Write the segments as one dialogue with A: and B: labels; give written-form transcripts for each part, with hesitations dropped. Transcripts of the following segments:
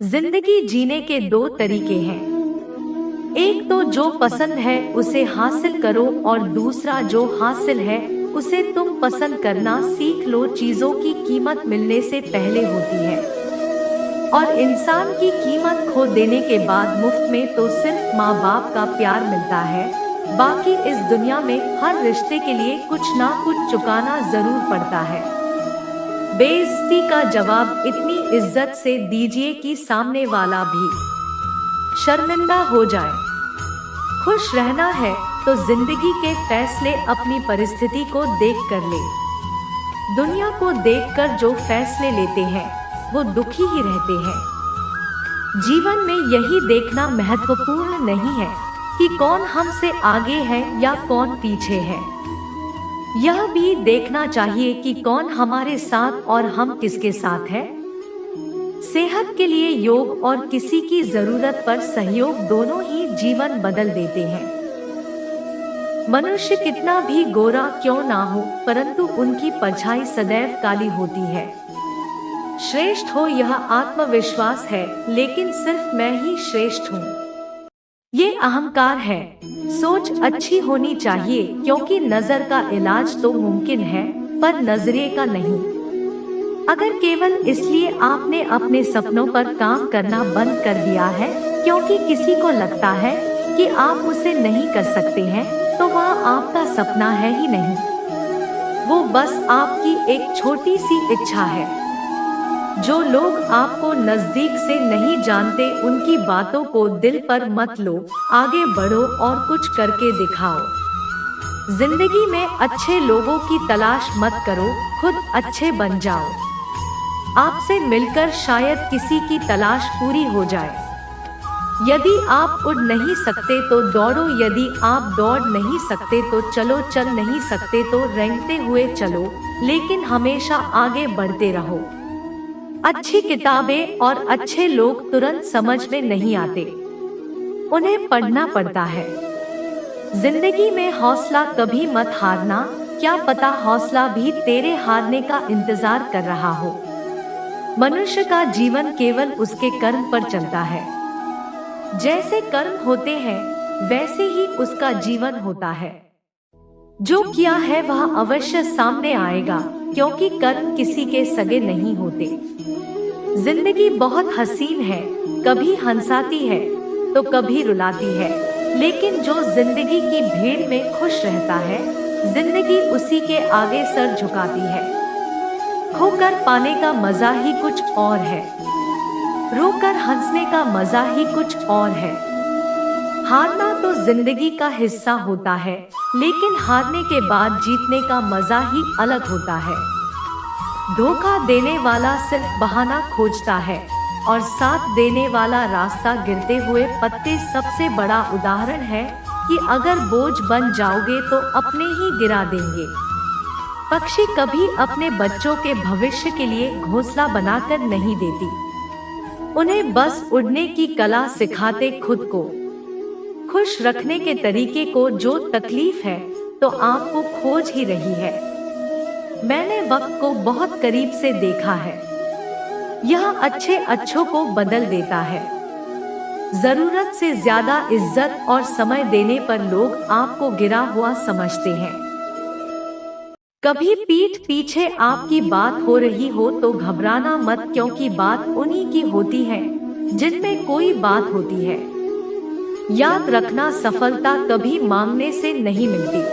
A: जिंदगी जीने के दो तरीके हैं। एक तो जो पसंद है उसे हासिल करो और दूसरा जो हासिल है उसे तुम पसंद करना सीख लो। चीजों की कीमत मिलने से पहले होती है और इंसान की कीमत खो देने के बाद मुफ्त में तो सिर्फ माँ बाप का प्यार मिलता है। बाकी इस दुनिया में हर रिश्ते के लिए कुछ ना कुछ चुकाना जरूर पड़ता है। बेइज्जती का जवाब इतनी इज्जत से दीजिए कि सामने वाला भी शर्मिंदा हो जाए। खुश रहना है तो जिंदगी के फैसले अपनी परिस्थिति को देख कर ले। दुनिया को देखकर जो फैसले लेते हैं वो दुखी ही रहते हैं। जीवन में यही देखना महत्वपूर्ण नहीं है कि कौन हमसे आगे है या कौन पीछे है। यह भी देखना चाहिए कि कौन हमारे साथ और हम किसके साथ है। सेहत के लिए योग और किसी की जरूरत पर सहयोग दोनों ही जीवन बदल देते हैं। मनुष्य कितना भी गोरा क्यों ना हो, परंतु उनकी परछाई सदैव काली होती है। श्रेष्ठ हो यह आत्मविश्वास है, लेकिन सिर्फ मैं ही श्रेष्ठ हूँ ये अहंकार है। सोच अच्छी होनी चाहिए, क्योंकि नजर का इलाज तो मुमकिन है पर नजरिए का नहीं। अगर केवल इसलिए आपने अपने सपनों पर काम करना बंद कर दिया है क्योंकि किसी को लगता है कि आप उसे नहीं कर सकते हैं, तो वह आपका सपना है ही नहीं, वो बस आपकी एक छोटी सी इच्छा है। जो लोग आपको नजदीक से नहीं जानते उनकी बातों को दिल पर मत लो, आगे बढ़ो और कुछ करके दिखाओ। जिंदगी में अच्छे लोगों की तलाश मत करो, खुद अच्छे बन जाओ। आपसे मिलकर शायद किसी की तलाश पूरी हो जाए। यदि आप उड़ नहीं सकते तो दौड़ो, यदि आप दौड़ नहीं सकते तो चलो, चल नहीं सकते तो रेंगते हुए चलो, लेकिन हमेशा आगे बढ़ते रहो। अच्छी किताबें और अच्छे लोग तुरंत समझ में नहीं आते, उन्हें पढ़ना पड़ता है। जिंदगी में हौसला कभी मत हारना, क्या पता हौसला भी तेरे हारने का इंतजार कर रहा हो। मनुष्य का जीवन केवल उसके कर्म पर चलता है। जैसे कर्म होते हैं वैसे ही उसका जीवन होता है। जो किया है वह अवश्य सामने आएगा, क्योंकि कर्म किसी के सगे नहीं होते। जिंदगी बहुत हसीन है, कभी हंसाती है तो कभी रुलाती है, लेकिन जो जिंदगी की भीड़ में खुश रहता है, जिंदगी उसी के आगे सर झुकाती है। खोकर पाने का मजा ही कुछ और है, रोकर हंसने का मजा ही कुछ और है। हारना तो जिंदगी का हिस्सा होता है, लेकिन हारने के बाद जीतने का मजा ही अलग होता है। धोखा देने वाला सिर्फ बहाना खोजता है और साथ देने वाला रास्ता गिरते हुए पत्ते। सबसे बड़ा उदाहरण है कि अगर बोझ बन जाओगे तो अपने ही गिरा देंगे। पक्षी कभी अपने बच्चों के भविष्य के लिए घोंसला बनाकर नहीं देती, उन्हें बस उड़ने की कला सिखाते खुद को खुश रखने के तरीके को। जो तकलीफ है तो आपको खोज ही रही है। मैंने वक्त को बहुत करीब से देखा है, यह अच्छे अच्छों को बदल देता है। जरूरत से ज्यादा इज्जत और समय देने पर लोग आपको गिरा हुआ समझते हैं। कभी पीठ पीछे आपकी बात हो रही हो तो घबराना मत, क्योंकि बात उन्हीं की होती है जिनमें कोई बात होती है। याद रखना, सफलता कभी मांगने से नहीं मिलती,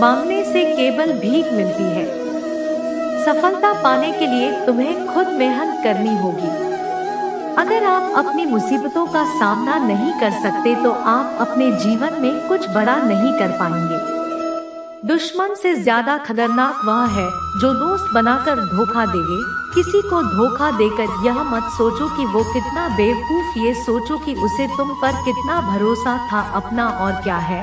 A: मांगने से केवल भीख मिलती है। सफलता पाने के लिए तुम्हें खुद मेहनत करनी होगी। अगर आप अपनी मुसीबतों का सामना नहीं कर सकते तो आप अपने जीवन में कुछ बड़ा नहीं कर पाएंगे। दुश्मन से ज्यादा खतरनाक वह है जो दोस्त बनाकर धोखा देवे। किसी को धोखा देकर यह मत सोचो कि वो कितना बेवकूफ, ये सोचो कि उसे तुम पर कितना भरोसा था, अपना और क्या है।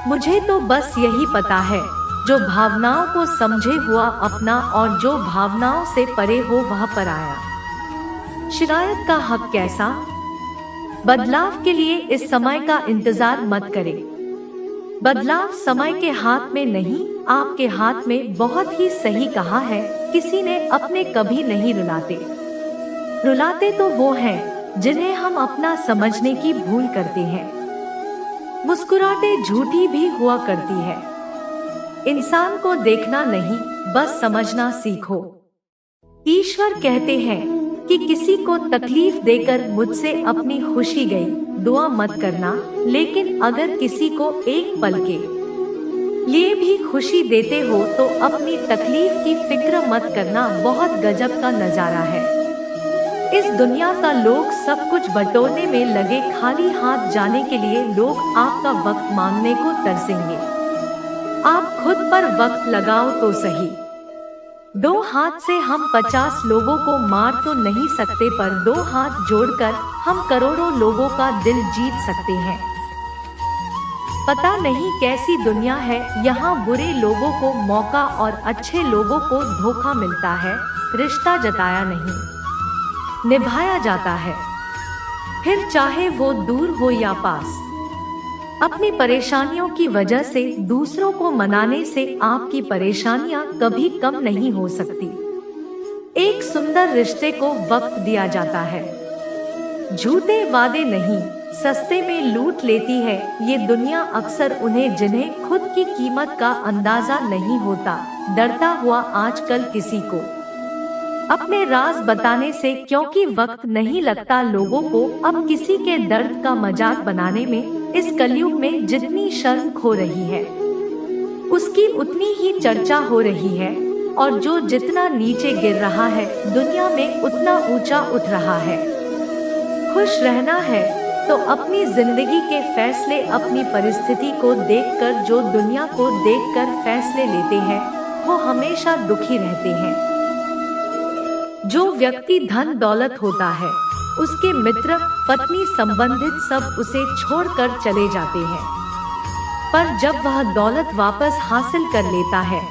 A: मुझे तो बस यही पता है, जो भावनाओं को समझे हुआ अपना और जो भावनाओं से परे हो वह पराया। शिकायत का हक कैसा? बदलाव के लिए इस समय का इंतजार मत करें। बदलाव समय के हाथ में नहीं, आपके हाथ में। बहुत ही सही कहा है किसी ने, अपने कभी नहीं रुलाते। रुलाते तो वो हैं जिन्हें हम अपना समझने की भूल करते हैं। मुस्कुराहटें झूठी भी हुआ करती है। इंसान को देखना नहीं, बस समझना सीखो। ईश्वर कहते हैं कि किसी को तकलीफ देकर मुझसे अपनी खुशी गई, दुआ मत करना, लेकिन अगर किसी को एक पल के लिए भी खुशी देते हो तो अपनी तकलीफ की फिक्र मत करना। बहुत गजब का नजारा है। इस दुनिया का लोग सब कुछ बटोरने में लगे, खाली हाथ जाने के लिए लोग आपका वक्त मांगने को तरसेंगे। आप खुद पर वक्त लगाओ तो सही। 2 हाथ से हम 50 लोगों को मार तो नहीं सकते, पर 2 हाथ जोड़कर हम करोड़ों लोगों का दिल जीत सकते हैं। पता नहीं कैसी दुनिया है, यहाँ बुरे लोगों को मौका और अच्छे लोगों को धोखा मिलता है। रिश्ता जताया नहीं, निभाया जाता है, फिर चाहे वो दूर हो या पास। अपनी परेशानियों की वजह से दूसरों को मनाने से आपकी परेशानियां कभी कम नहीं हो सकती। एक सुंदर रिश्ते को वक्त दिया जाता है। झूठे वादे नहीं, सस्ते में लूट लेती है ये दुनिया अक्सर उन्हें जिन्हें खुद की कीमत का अंदाजा नहीं होता। डरता हुआ आजकल किसी को अपने राज बताने से, क्योंकि वक्त नहीं लगता लोगों को अब किसी के दर्द का मजाक बनाने में। इस कलयुग में जितनी शर्म खो रही है उसकी उतनी ही चर्चा हो रही है, और जो जितना नीचे गिर रहा है दुनिया में उतना ऊंचा उठ रहा है। खुश रहना है तो अपनी जिंदगी के फैसले अपनी परिस्थिति को देखकर, जो दुनिया को देखकर फैसले लेते हैं वो हमेशा दुखी रहते हैं। जो व्यक्ति धन दौलत होता है उसके मित्र, पत्नी, संबंधित सब उसे छोड़कर चले जाते हैं, पर जब वह दौलत वापस हासिल कर लेता है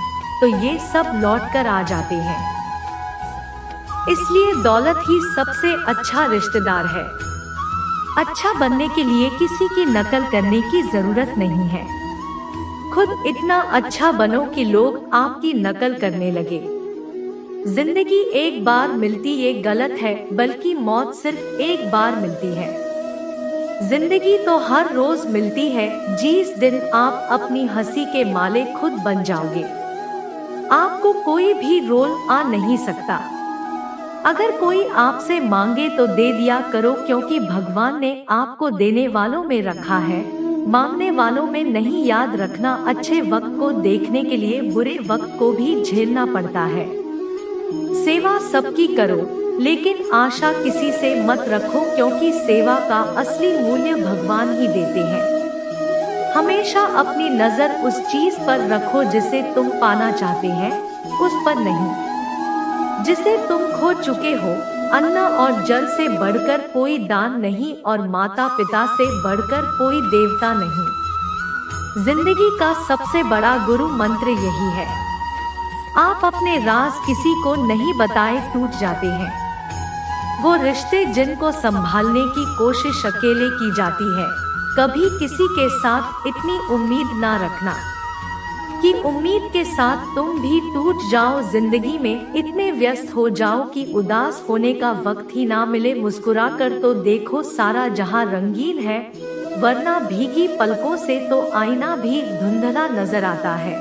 A: तो ये सब लौटकर आ जाते हैं। इसलिए दौलत ही सबसे अच्छा रिश्तेदार है। अच्छा बनने के लिए किसी की नकल करने की जरूरत नहीं है। खुद इतना अच्छा बनो कि लोग आपकी नकल करने लगे। जिंदगी एक बार मिलती ये गलत है, बल्कि मौत सिर्फ एक बार मिलती है। जिंदगी तो हर रोज मिलती है, जिस दिन आप अपनी हंसी के मालिक खुद बन जाओगे। आपको कोई भी रोल आ नहीं सकता। अगर कोई आपसे मांगे तो दे दिया करो, क्योंकि भगवान ने आपको देने वालों में रखा है, मांगने वालों में नहीं। याद रखना, अच्छे वक्त को देखने के लिए बुरे वक्त को भी झेलना पड़ता है। सेवा सबकी करो, लेकिन आशा किसी से मत रखो, क्योंकि सेवा का असली मूल्य भगवान ही देते हैं। हमेशा अपनी नजर उस चीज पर रखो जिसे तुम पाना चाहते हैं, उस पर नहीं जिसे तुम खो चुके हो। अन्न और जल से बढ़कर कोई दान नहीं, और माता पिता से बढ़कर कोई देवता नहीं। जिंदगी का सबसे बड़ा गुरु मंत्र यही है। आप अपने राज किसी को नहीं बताए टूट जाते हैं। वो रिश्ते जिनको संभालने की कोशिश अकेले की जाती है। कभी किसी के साथ इतनी उम्मीद ना रखना कि उम्मीद के साथ तुम भी टूट जाओ। जिंदगी में इतने व्यस्त हो जाओ कि उदास होने का वक्त ही ना मिले। मुस्कुरा कर तो देखो, सारा जहां रंगीन है, वरना भीगी पलकों से तो आईना भी धुंधला नजर आता है।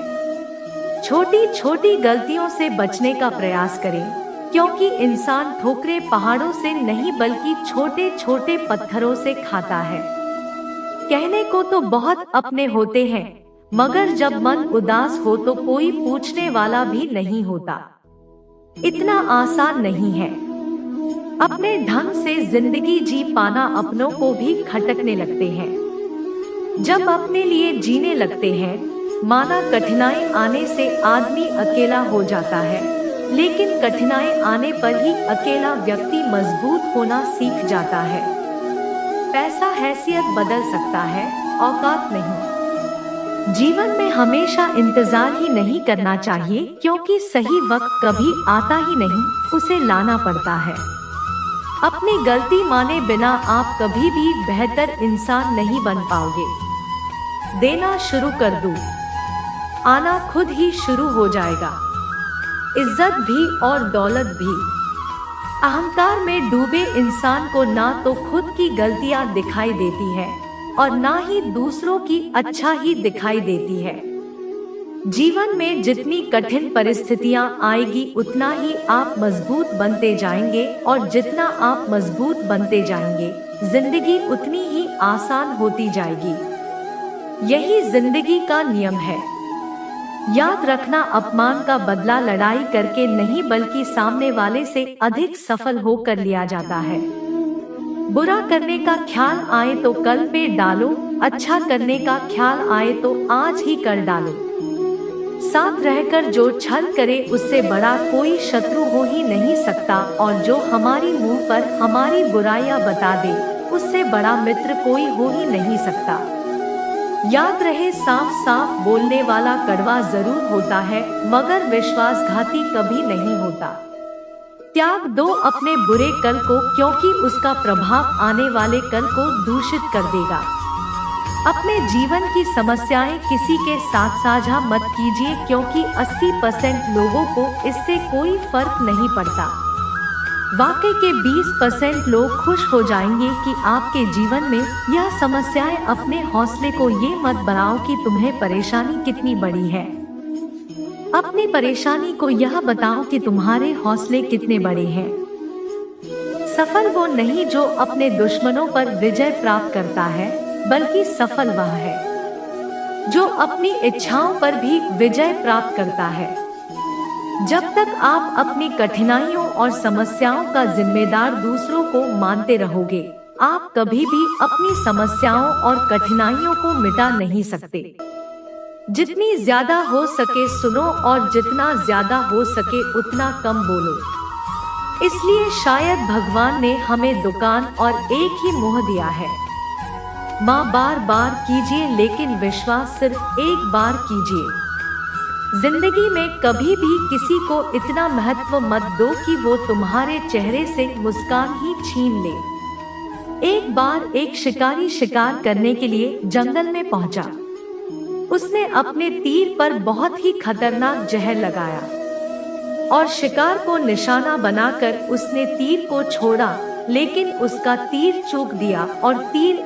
A: छोटी छोटी गलतियों से बचने का प्रयास करें, क्योंकि इंसान ठोकरें पहाड़ों से नहीं बल्कि छोटे छोटे पत्थरों से खाता है। कहने को तो बहुत अपने होते हैं, मगर जब मन उदास हो तो कोई पूछने वाला भी नहीं होता। इतना आसान नहीं है। अपने ढंग से जिंदगी जी पाना अपनों को भी खटकने लगते हैं। जब अपने लिए जीने लगते हैं, माना कठिनाई आने से आदमी अकेला हो जाता है, लेकिन कठिनाई आने पर ही अकेला व्यक्ति मजबूत होना सीख जाता है। पैसा हैसियत बदल सकता है, औकात नहीं। जीवन में हमेशा इंतजार ही नहीं करना चाहिए, क्योंकि सही वक्त कभी आता ही नहीं, उसे लाना पड़ता है। अपनी गलती माने बिना आप कभी भी बेहतर इंसान नहीं बन पाओगे। देना शुरू कर दो, आना खुद ही शुरू हो जाएगा। इज्जत भी और दौलत भी। अहंकार में डूबे इंसान को ना तो खुद की गलतियां दिखाई देती है और ना ही दूसरों की अच्छा ही दिखाई देती है। जीवन में जितनी कठिन परिस्थितियां आएगी उतना ही आप मजबूत बनते जाएंगे और जितना आप मजबूत बनते जाएंगे जिंदगी उतनी ही आसान होती जाएगी। यही जिंदगी का नियम है। याद रखना, अपमान का बदला लड़ाई करके नहीं बल्कि सामने वाले से अधिक सफल होकर लिया जाता है। बुरा करने का ख्याल आए तो कल पे डालो, अच्छा करने का ख्याल आए तो आज ही कर डालो। साथ रहकर जो छल करे उससे बड़ा कोई शत्रु हो ही नहीं सकता और जो हमारी मुंह पर हमारी बुराइयां बता दे उससे बड़ा मित्र कोई हो ही नहीं सकता। याद रहे, साफ साफ बोलने वाला कड़वा जरूर होता है मगर विश्वासघाती कभी नहीं होता। त्याग दो अपने बुरे कल को, क्योंकि उसका प्रभाव आने वाले कल को दूषित कर देगा। अपने जीवन की समस्याएं किसी के साथ साझा मत कीजिए, क्योंकि 80% लोगों को इससे कोई फर्क नहीं पड़ता। वाकई के 20% लोग खुश हो जाएंगे कि आपके जीवन में यह समस्याएं। अपने हौसले को ये मत बनाओ कि तुम्हें परेशानी कितनी बड़ी है। अपनी परेशानी को यह बताओ कि तुम्हारे हौसले कितने बड़े हैं। सफल वो नहीं जो अपने दुश्मनों पर विजय प्राप्त करता है, बल्कि सफल वह है जो अपनी इच्छाओं पर भी विजय प्राप्त करता है। जब तक आप अपनी कठिनाइयों और समस्याओं का जिम्मेदार दूसरों को मानते रहोगे, आप कभी भी अपनी समस्याओं और कठिनाइयों को मिटा नहीं सकते। जितनी ज्यादा हो सके सुनो और जितना ज्यादा हो सके उतना कम बोलो। इसलिए शायद भगवान ने हमें दुकान और एक ही मुंह दिया है। माँ बार बार कीजिए लेकिन विश्वास सिर्फ एक बार कीजिए। जिंदगी में कभी भी किसी को इतना महत्व मत दो कि वो तुम्हारे चेहरे से मुस्कान ही छीन ले। एक बार एक शिकारी शिकार करने के लिए जंगल में पहुंचा। उसने अपने तीर पर बहुत ही खतरनाक जहर लगाया और शिकार को निशाना बनाकर उसने तीर को छोड़ा, लेकिन उसका तीर चूक दिया और तीर